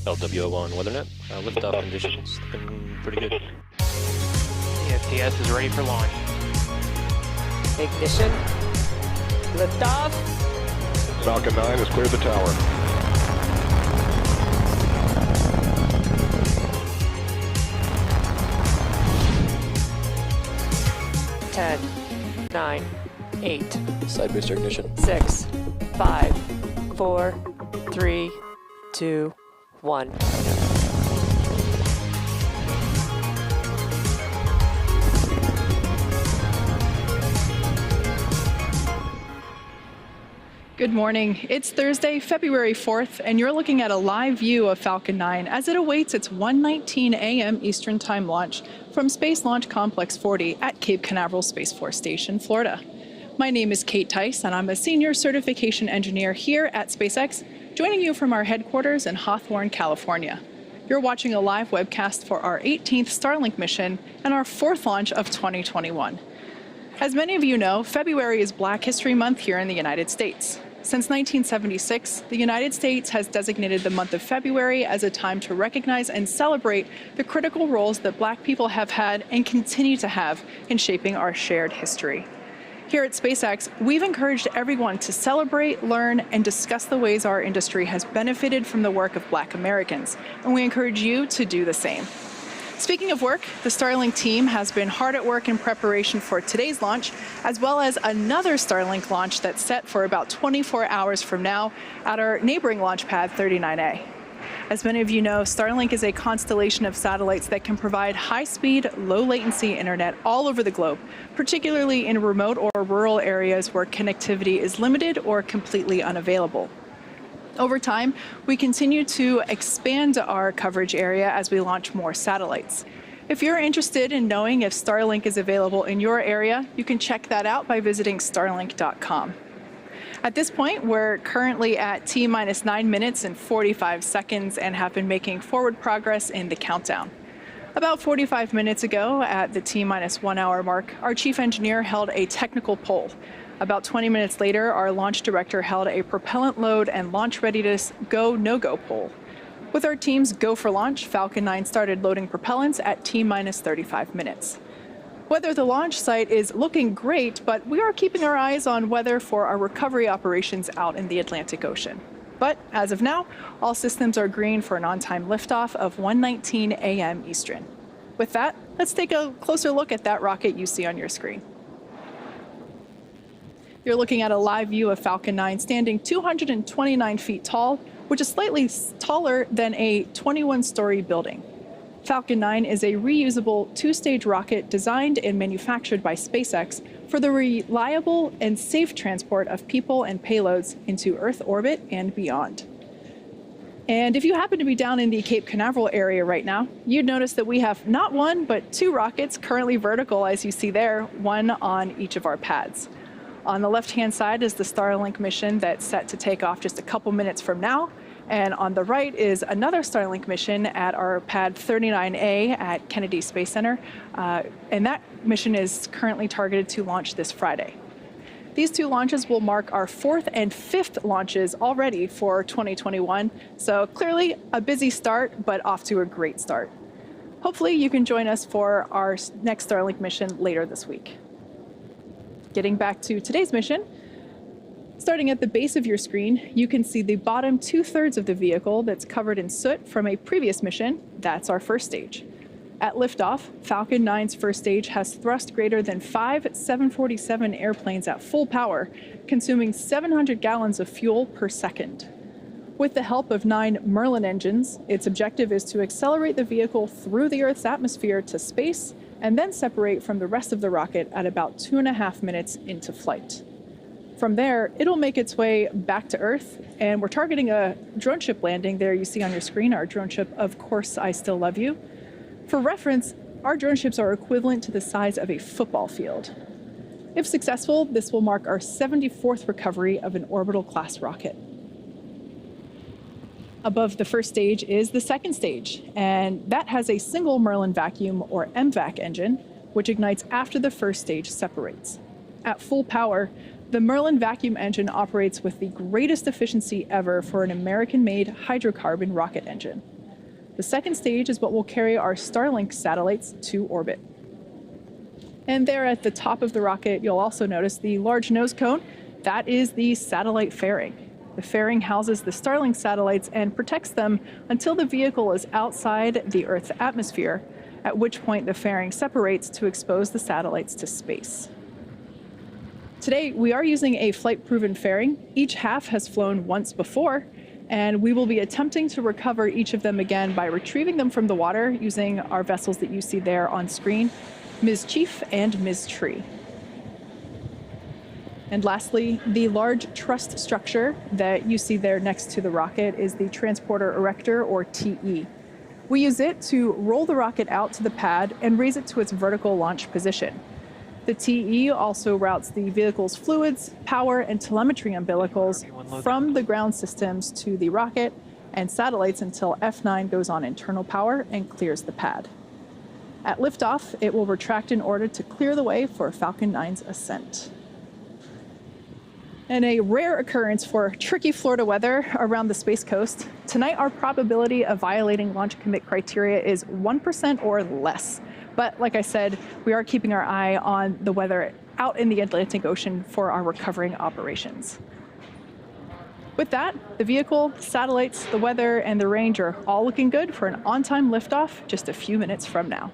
LWO1 WeatherNet. Liftoff conditions looking pretty good. The STS is ready for launch. Ignition. Liftoff. Falcon 9 has cleared the tower. Ten, 9, 8, Side booster ignition. 6, 5, 4, 3, 2, 1. Good morning. It's Thursday, February 4th, and you're looking at a live view of Falcon 9 as it awaits its 1:19 a.m. Eastern Time launch from Space Launch Complex 40 at Cape Canaveral Space Force Station, Florida. My name is Kate Tice, and I'm a senior certification engineer here at SpaceX, joining you from our headquarters in Hawthorne, California. You're watching a live webcast for our 18th Starlink mission and our 4th launch of 2021. As many of you know, February is Black History Month here in the United States. Since 1976, the United States has designated the month of February as a time to recognize and celebrate the critical roles that Black people have had and continue to have in shaping our shared history. Here at SpaceX, we've encouraged everyone to celebrate, learn, and discuss the ways our industry has benefited from the work of Black Americans, and we encourage you to do the same. Speaking of work, the Starlink team has been hard at work in preparation for today's launch, as well as another Starlink launch that's set for about 24 hours from now at our neighboring launch pad 39A. As many of you know, Starlink is a constellation of satellites that can provide high-speed, low-latency internet all over the globe, particularly in remote or rural areas where connectivity is limited or completely unavailable. Over time, we continue to expand our coverage area as we launch more satellites. If you're interested in knowing if Starlink is available in your area, you can check that out by visiting starlink.com. At this point, we're currently at T-minus 9 minutes and 45 seconds and have been making forward progress in the countdown. About 45 minutes ago, at the T-minus 1 hour mark, our chief engineer held a technical poll. About 20 minutes later, our launch director held a propellant load and launch readiness go, no-go poll. With our team's go for launch, Falcon 9 started loading propellants at T-minus 35 minutes. Weather at the launch site is looking great, but we are keeping our eyes on weather for our recovery operations out in the Atlantic Ocean. But as of now, all systems are green for an on-time liftoff of 1:19 a.m. Eastern. With that, let's take a closer look at that rocket you see on your screen. You're looking at a live view of Falcon 9 standing 229 feet tall, which is slightly taller than a 21-story building. Falcon 9 is a reusable two-stage rocket designed and manufactured by SpaceX for the reliable and safe transport of people and payloads into Earth orbit and beyond. And if you happen to be down in the Cape Canaveral area right now, you'd notice that we have not one, but 2 rockets currently vertical, as you see there, one on each of our pads. On the left-hand side is the Starlink mission that's set to take off just a couple minutes from now. And on the right is another Starlink mission at our pad 39A at Kennedy Space Center. And that mission is currently targeted to launch this Friday. These 2 launches will mark our 4th and 5th launches already for 2021. So clearly a busy start, but off to a great start. Hopefully you can join us for our next Starlink mission later this week. Getting back to today's mission, starting at the base of your screen, you can see the bottom 2/3 of the vehicle that's covered in soot from a previous mission. That's our first stage. At liftoff, Falcon 9's first stage has thrust greater than 5 747 airplanes at full power, consuming 700 gallons of fuel per second. With the help of 9 Merlin engines, its objective is to accelerate the vehicle through the Earth's atmosphere to space and then separate from the rest of the rocket at about 2.5 minutes into flight. From there, it'll make its way back to Earth, and we're targeting a drone ship landing. There you see on your screen our drone ship, Of Course I Still Love You. For reference, our drone ships are equivalent to the size of a football field. If successful, this will mark our 74th recovery of an orbital class rocket. Above the first stage is the second stage, and that has a single Merlin vacuum or MVAC engine, which ignites after the first stage separates. At full power, the Merlin vacuum engine operates with the greatest efficiency ever for an American-made hydrocarbon rocket engine. The second stage is what will carry our Starlink satellites to orbit. And there at the top of the rocket, you'll also notice the large nose cone. That is the satellite fairing. The fairing houses the Starlink satellites and protects them until the vehicle is outside the Earth's atmosphere, at which point the fairing separates to expose the satellites to space. Today, we are using a flight-proven fairing. Each half has flown once before, and we will be attempting to recover each of them again by retrieving them from the water using our vessels that you see there on screen, Ms. Chief and Ms. Tree. And lastly, the large truss structure that you see there next to the rocket is the Transporter Erector, or TE. We use it to roll the rocket out to the pad and raise it to its vertical launch position. The TE also routes the vehicle's fluids, power, and telemetry umbilicals from the ground systems to the rocket and satellites until F9 goes on internal power and clears the pad. At liftoff, it will retract in order to clear the way for Falcon 9's ascent. In a rare occurrence for tricky Florida weather around the Space Coast, tonight our probability of violating launch commit criteria is 1% or less. But like I said, we are keeping our eye on the weather out in the Atlantic Ocean for our recovering operations. With that, the vehicle, satellites, the weather, and the range are all looking good for an on-time liftoff just a few minutes from now.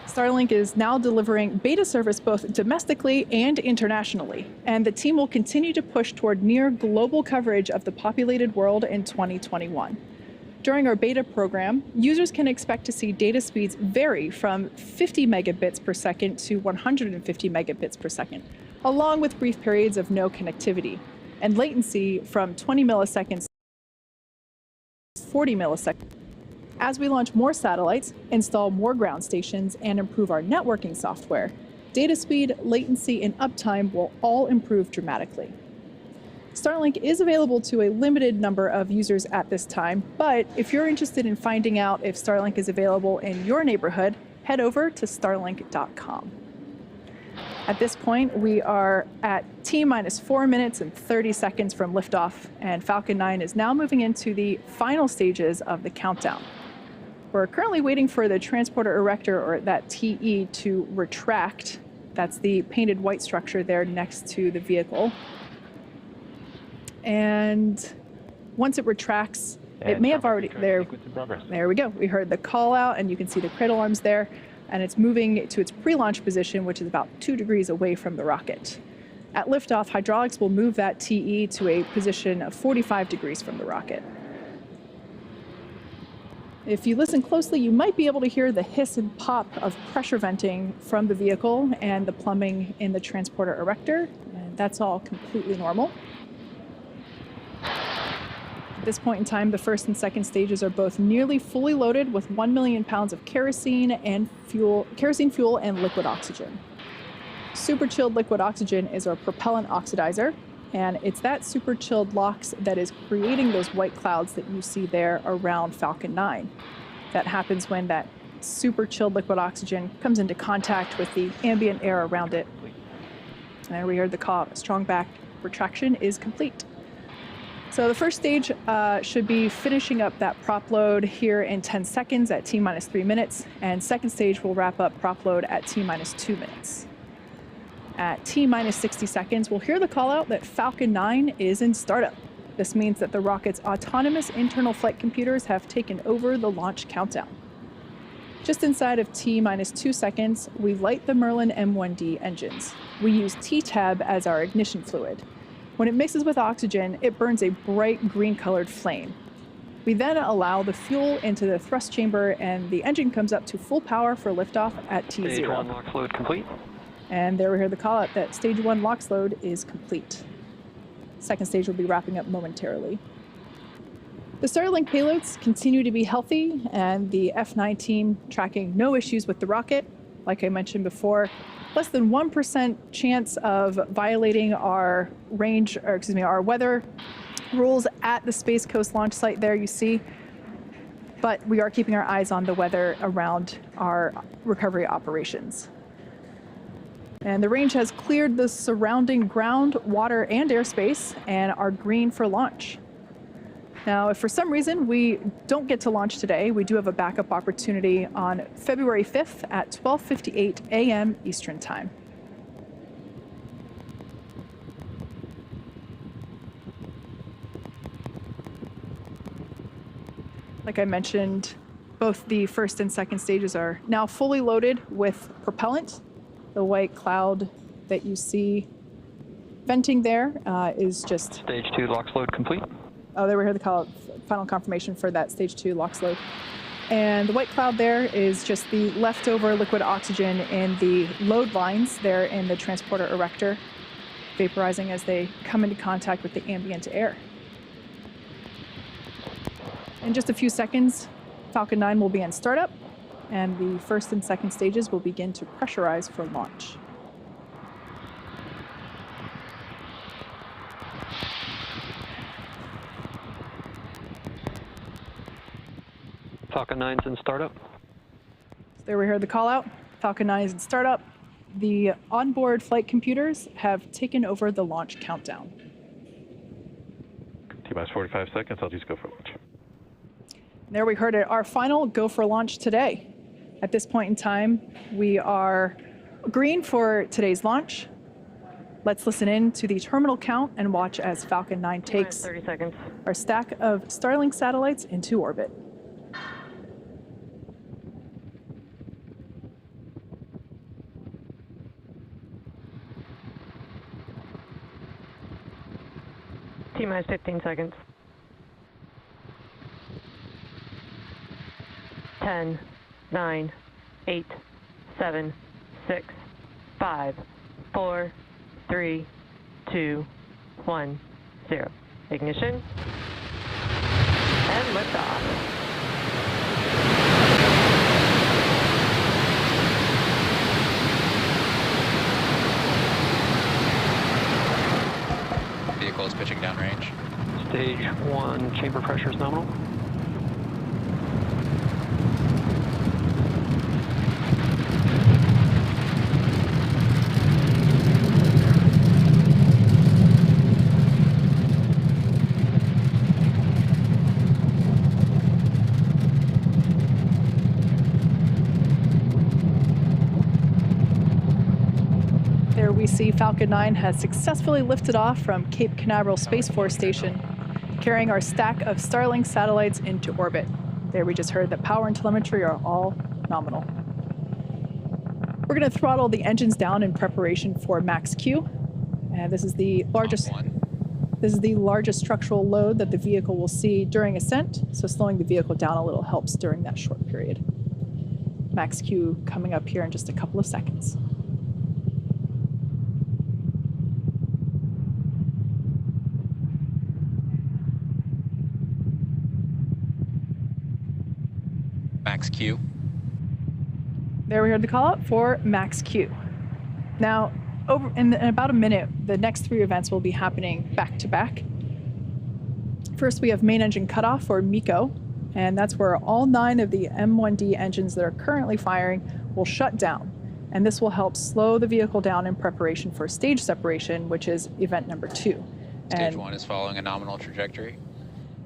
Starlink is now delivering beta service both domestically and internationally, and the team will continue to push toward near global coverage of the populated world in 2021. During our beta program, users can expect to see data speeds vary from 50 megabits per second to 150 megabits per second, along with brief periods of no connectivity, and latency from 20 milliseconds to 40 milliseconds. As we launch more satellites, install more ground stations, and improve our networking software, data speed, latency, and uptime will all improve dramatically. Starlink is available to a limited number of users at this time, but if you're interested in finding out if Starlink is available in your neighborhood, head over to starlink.com. At this point, we are at T-minus 4 minutes and 30 seconds from liftoff, and Falcon 9 is now moving into the final stages of the countdown. We're currently waiting for the Transporter Erector, or that TE, to retract. That's the painted white structure there next to the vehicle. And once it retracts, it may have already, there we go. We heard the call out, and you can see the cradle arms there, and it's moving to its pre-launch position, which is about 2 degrees away from the rocket. At liftoff, hydraulics will move that TE to a position of 45 degrees from the rocket. If you listen closely, you might be able to hear the hiss and pop of pressure venting from the vehicle and the plumbing in the Transporter Erector, and that's all completely normal. At this point in time, the first and second stages are both nearly fully loaded with 1 million pounds of kerosene fuel and liquid oxygen. Super chilled liquid oxygen is our propellant oxidizer, and it's that super chilled LOX that is creating those white clouds that you see there around Falcon 9. That happens when that super chilled liquid oxygen comes into contact with the ambient air around it. And we heard the call, strong back retraction is complete. So the first stage should be finishing up that prop load here in 10 seconds at T-minus 3 minutes, and second stage will wrap up prop load at T-minus 2 minutes. At T-minus 60 seconds, we'll hear the call out that Falcon 9 is in startup. This means that the rocket's autonomous internal flight computers have taken over the launch countdown. Just inside of T-minus 2 seconds, we light the Merlin M1D engines. We use T-Tab as our ignition fluid. When it mixes with oxygen, it burns a bright green-colored flame. We then allow the fuel into the thrust chamber, and the engine comes up to full power for liftoff at T0. Stage 1 LOX load complete. And there we hear the call out that stage 1 LOX load is complete. Second stage will be wrapping up momentarily. The Starlink payloads continue to be healthy, and the F9 team tracking no issues with the rocket. Like I mentioned before, less than 1% chance of violating our our weather rules at the Space Coast launch site there you see. But we are keeping our eyes on the weather around our recovery operations. And the range has cleared the surrounding ground, water, and airspace and are green for launch. Now, if for some reason we don't get to launch today, we do have a backup opportunity on February 5th at 12:58 a.m. Eastern Time. Like I mentioned, both the first and second stages are now fully loaded with propellant. The white cloud that you see venting there is just... Stage 2 LOX load complete. Oh, there we heard the final confirmation for that stage 2 LOX load. And the white cloud there is just the leftover liquid oxygen in the load lines there in the transporter erector, vaporizing as they come into contact with the ambient air. In just a few seconds, Falcon 9 will be in startup, and the first and second stages will begin to pressurize for launch. Falcon 9's in startup. So there we heard the call out. Falcon 9 is in startup. The onboard flight computers have taken over the launch countdown. T-minus 45 seconds. I'll just go for launch. There we heard it, our final go for launch today. At this point in time, we are green for today's launch. Let's listen in to the terminal count and watch as Falcon 9 takes 30 seconds. our stack of Starlink satellites into orbit. T-minus 15 seconds. 10, 9, 8, 7, 6, 5, 4, 3, 2, 1, 0. Ignition. And liftoff. Vehicle is pitching downrange. Stage 1 chamber pressure is nominal. There we see Falcon 9 has successfully lifted off from Cape Canaveral Space Force Station, carrying our stack of Starlink satellites into orbit. There we just heard that power and telemetry are all nominal. We're going to throttle the engines down in preparation for max Q. And this is the largest structural load that the vehicle will see during ascent, so slowing the vehicle down a little helps during that short period. Max Q coming up here in just a couple of seconds. Max Q. There we heard the call out for max Q. Now, over in about a minute, the next three events will be happening back to back. First, we have main engine cutoff, or MECO, and that's where all 9 of the M1D engines that are currently firing will shut down. And this will help slow the vehicle down in preparation for stage separation, which is event number 2. Stage 1 is following a nominal trajectory.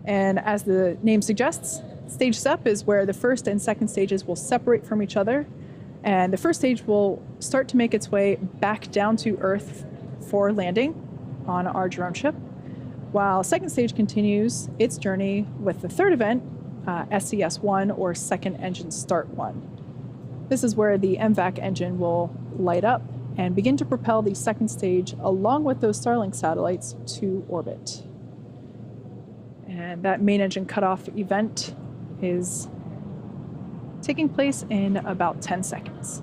And as the name suggests, stage SEP is where the first and second stages will separate from each other. And the first stage will start to make its way back down to Earth for landing on our drone ship, while second stage continues its journey with the third event, SES-1, or Second Engine Start 1. This is where the MVAC engine will light up and begin to propel the second stage along with those Starlink satellites to orbit. And that main engine cutoff event is taking place in about 10 seconds.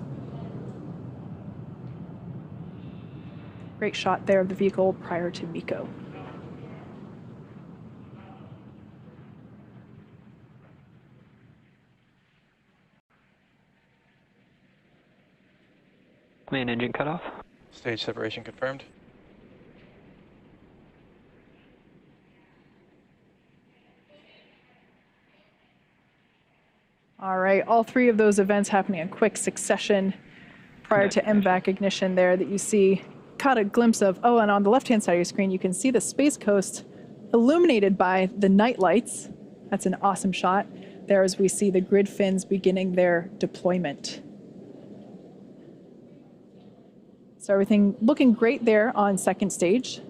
Great shot there of the vehicle prior to MECO. Main engine cutoff. Stage separation confirmed. All right, all 3 of those events happening in quick succession prior to MVAC ignition there that you see. Caught a glimpse of, oh, and on the left-hand side of your screen, you can see the Space Coast illuminated by the night lights. That's an awesome shot there as we see the grid fins beginning their deployment. So everything looking great there on second stage.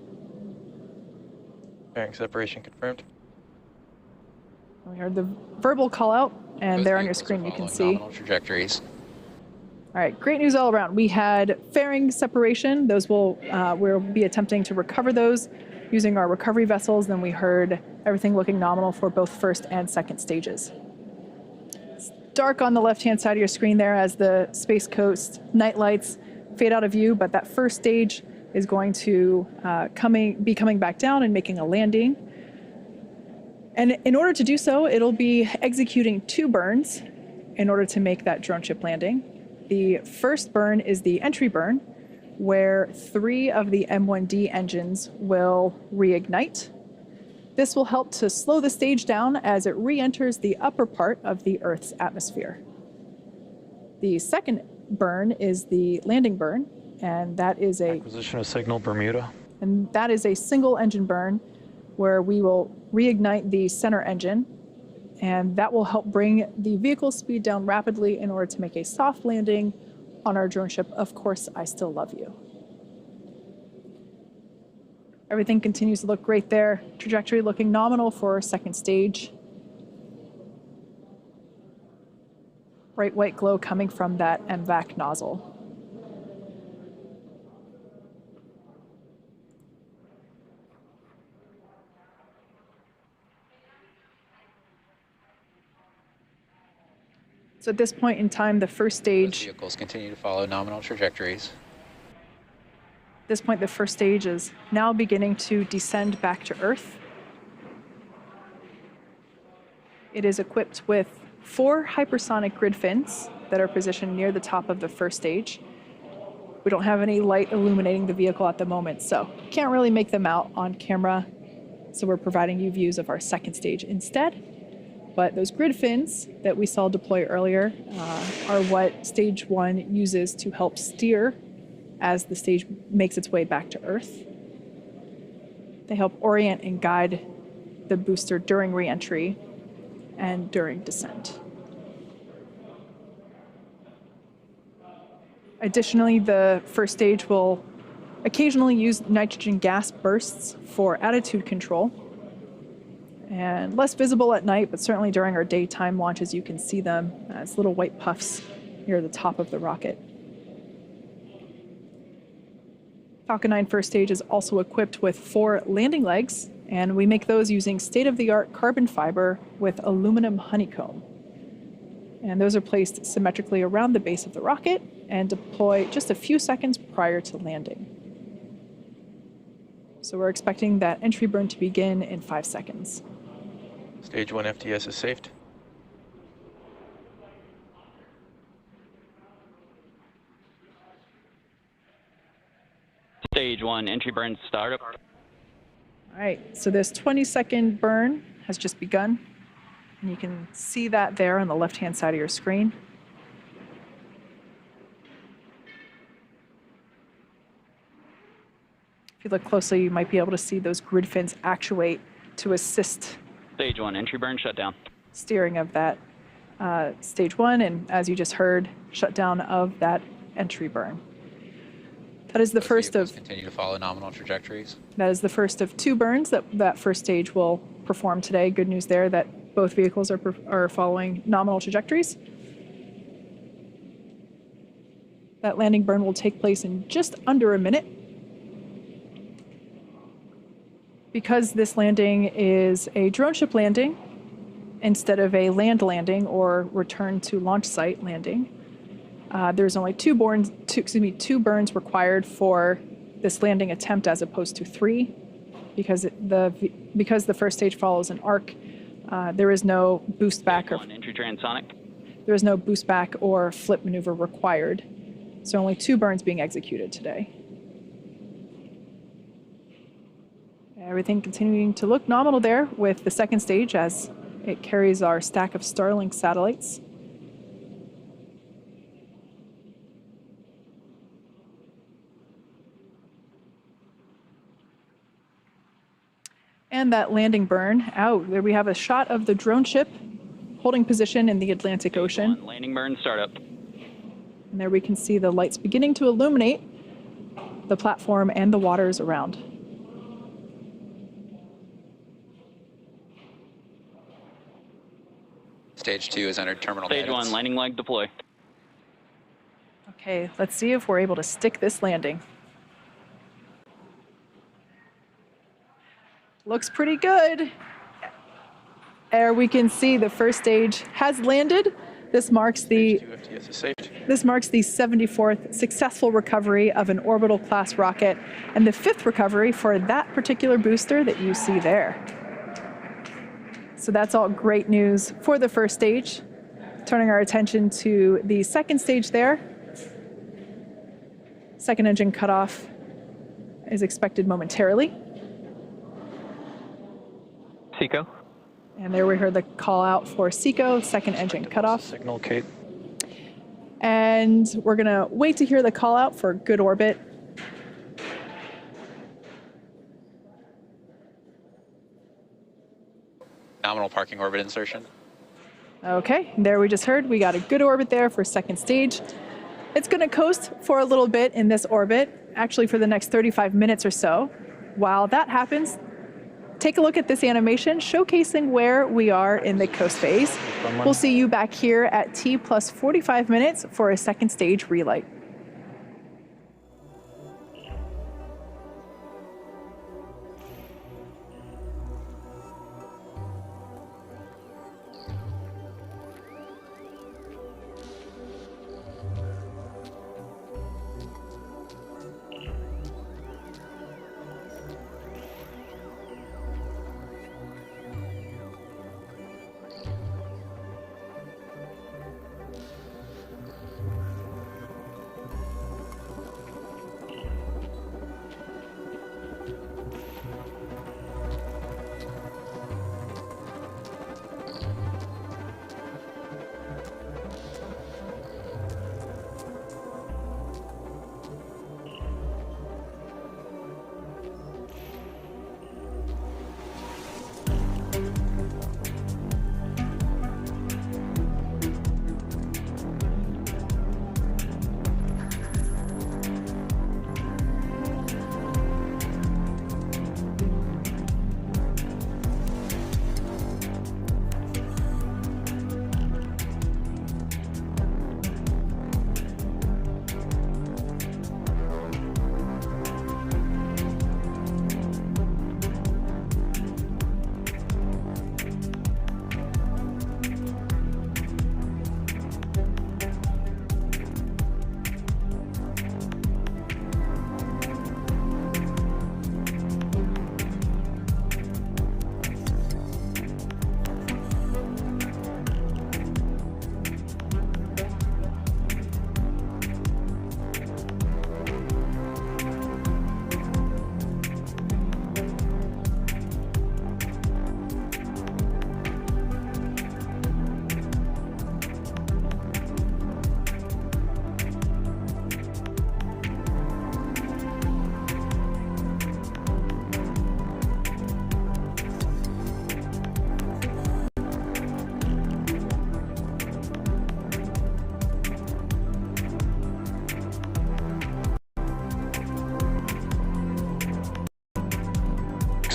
Bearing separation confirmed. We heard the verbal call out, and Both there on your vehicles are screen you can following see. nominal trajectories. All right, great news all around. We had fairing separation. Those we'll be attempting to recover those using our recovery vessels. Then we heard everything looking nominal for both first and second stages. It's dark on the left-hand side of your screen there as the Space Coast night lights fade out of view, but that first stage is going to be coming back down and making a landing. And in order to do so, it'll be executing 2 burns in order to make that drone ship landing. The first burn is the entry burn, where 3 of the M1D engines will reignite. This will help to slow the stage down as it re-enters the upper part of the Earth's atmosphere. The second burn is the landing burn, and that is Acquisition of signal, Bermuda. a single engine burn where we will reignite the center engine, and that will help bring the vehicle speed down rapidly in order to make a soft landing on our drone ship. Of course, I still love you. Everything continues to look great there. Trajectory looking nominal for second stage. Bright white glow coming from that MVAC nozzle. So at this point in time, the first Both stage, vehicles continue to follow nominal trajectories. at this point, the first stage is now beginning to descend back to Earth. It is equipped with 4 hypersonic grid fins that are positioned near the top of the first stage. We don't have any light illuminating the vehicle at the moment, so can't really make them out on camera. So we're providing you views of our second stage instead. But those grid fins that we saw deploy earlier are what stage 1 uses to help steer as the stage makes its way back to Earth. They help orient and guide the booster during re-entry and during descent. Additionally, the first stage will occasionally use nitrogen gas bursts for attitude control. And less visible at night, but certainly during our daytime launches, you can see them as little white puffs near the top of the rocket. Falcon 9 first stage is also equipped with 4 landing legs, and we make those using state-of-the-art carbon fiber with aluminum honeycomb. And those are placed symmetrically around the base of the rocket and deploy just a few seconds prior to landing. So we're expecting that entry burn to begin in 5 seconds. Stage 1 FTS is saved. Stage 1 entry burn startup. All right, so this 20-second burn has just begun, and you can see that there on the left-hand side of your screen. If you look closely, you might be able to see those grid fins actuate to assist Stage 1 entry burn shutdown. steering of that stage 1, and as you just heard, shutdown of that entry burn. That is the Both first vehicles of continue to follow nominal trajectories. 2 burns that first stage will perform today. Good news there that both vehicles are following nominal trajectories. That landing burn will take place in just under a minute. Because this landing is a drone ship landing instead of a land landing or return to launch site landing, there's only 2 burns required for this landing attempt as opposed to 3, because the first stage follows an arc. There is no boost back or Entry transonic. there is no boost back or flip maneuver required. So only 2 burns being executed today. Everything continuing to look nominal there with the second stage as it carries our stack of Starlink satellites. And confirm that landing burn out. There we have a shot of the drone ship holding position in the Atlantic Ocean. Landing burn startup. And there we can see the lights beginning to illuminate the platform and the waters around. Stage 2 has entered terminal Stage guidance. 1, landing leg deploy. Okay, let's see if we're able to stick this landing. Looks pretty good. There we can see the first stage has landed. This marks the Stage 2 FTS is safety. This marks the 74th successful recovery of an orbital class rocket and the 5th recovery for that particular booster that you see there. So that's all great news for the first stage. Turning our attention to the second stage there. Second engine cutoff is expected momentarily. Seco. And there we heard the call out for SECO, second engine cutoff. Signal, Kate. And we're gonna wait to hear the call out for good orbit. Nominal parking orbit insertion. Okay, there we just heard we got a good orbit there for second stage. It's gonna coast for a little bit in this orbit, actually for the next 35 minutes or so. While that happens, take a look at this animation showcasing where we are in the coast phase. We'll see you back here at T plus 45 minutes for a second stage relight.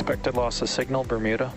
Expected loss of signal, Bermuda.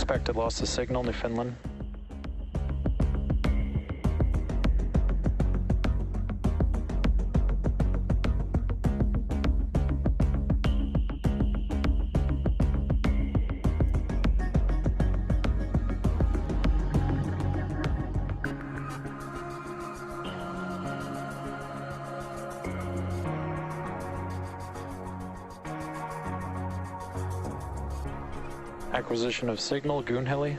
Expected loss of signal, Newfoundland. Acquisition of signal, Goonhilly.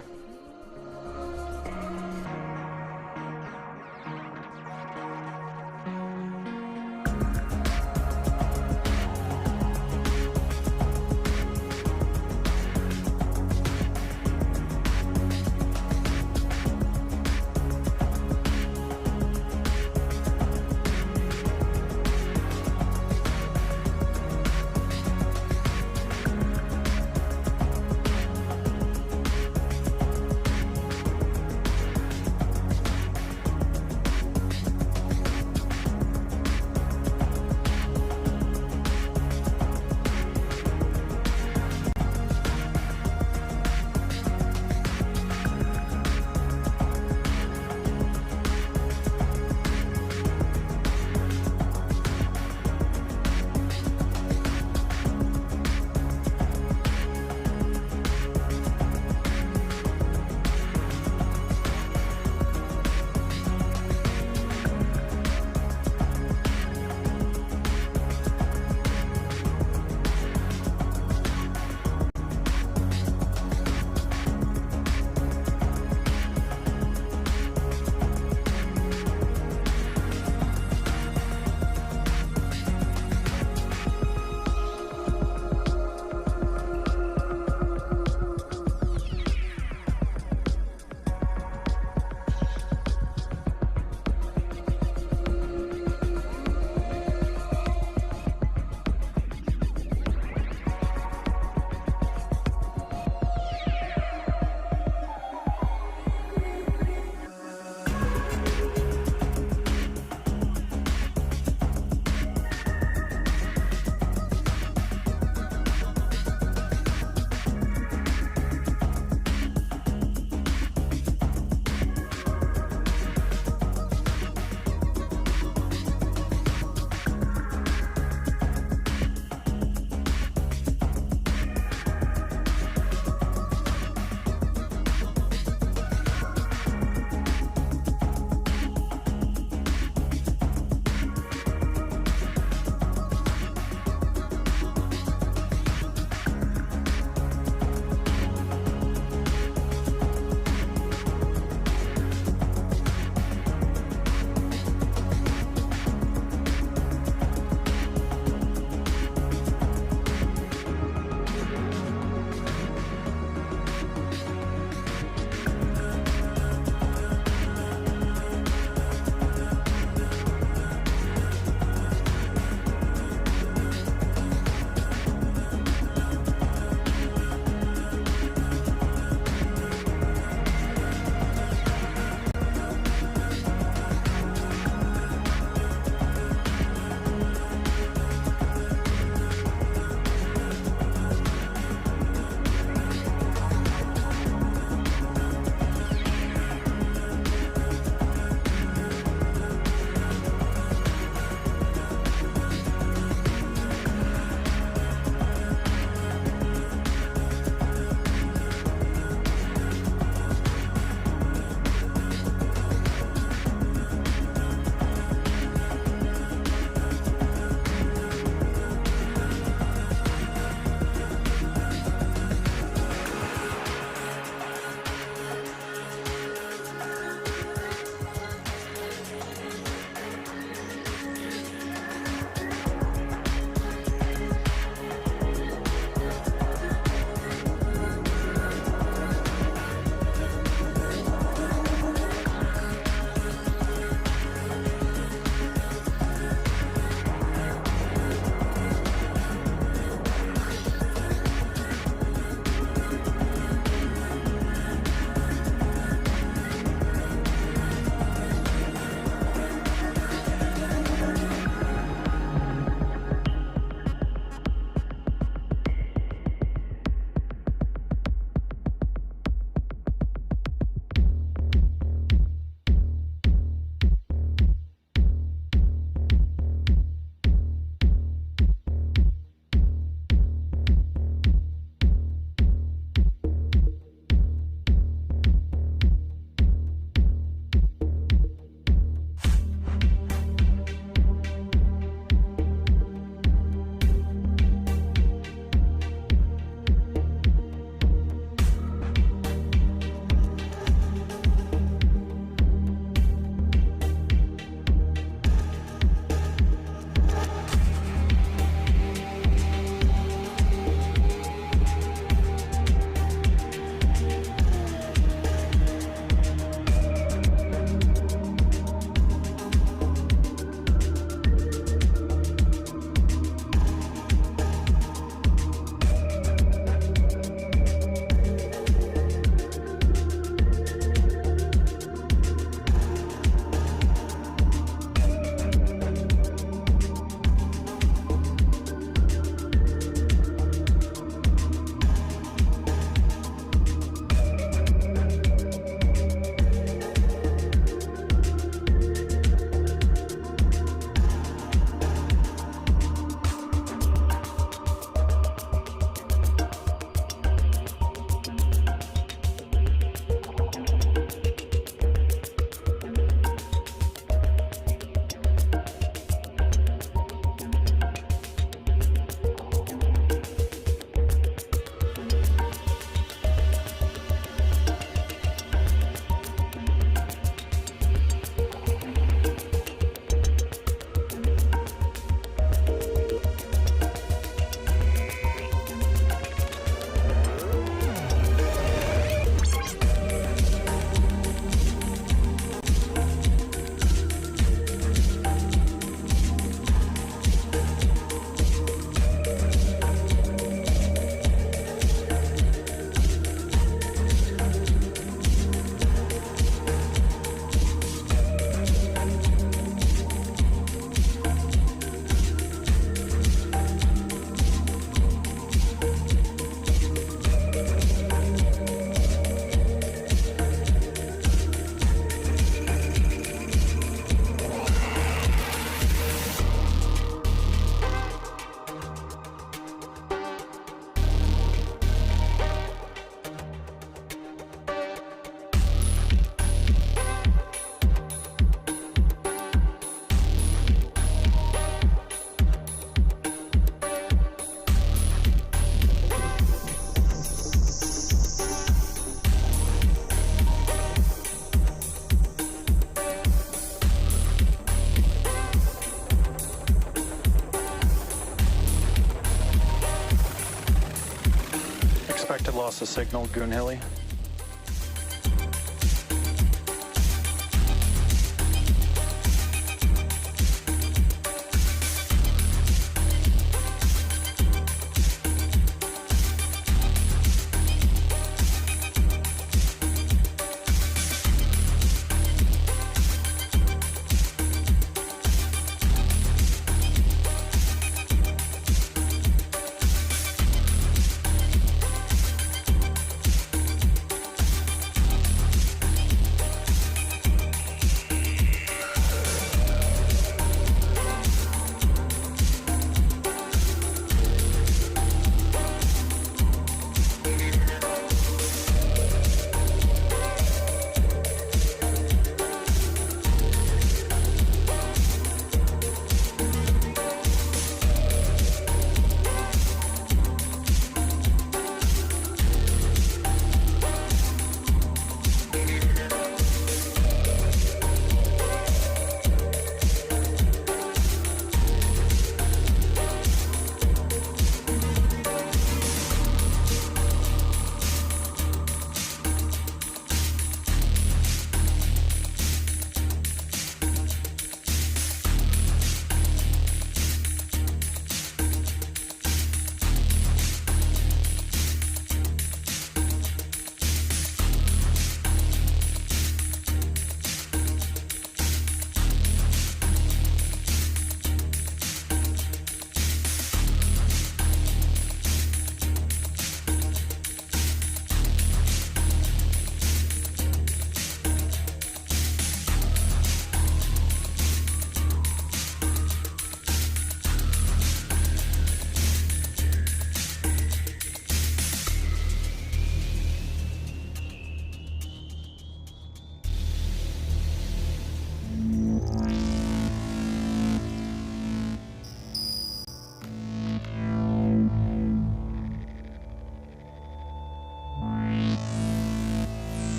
loss of signal, Goonhilly.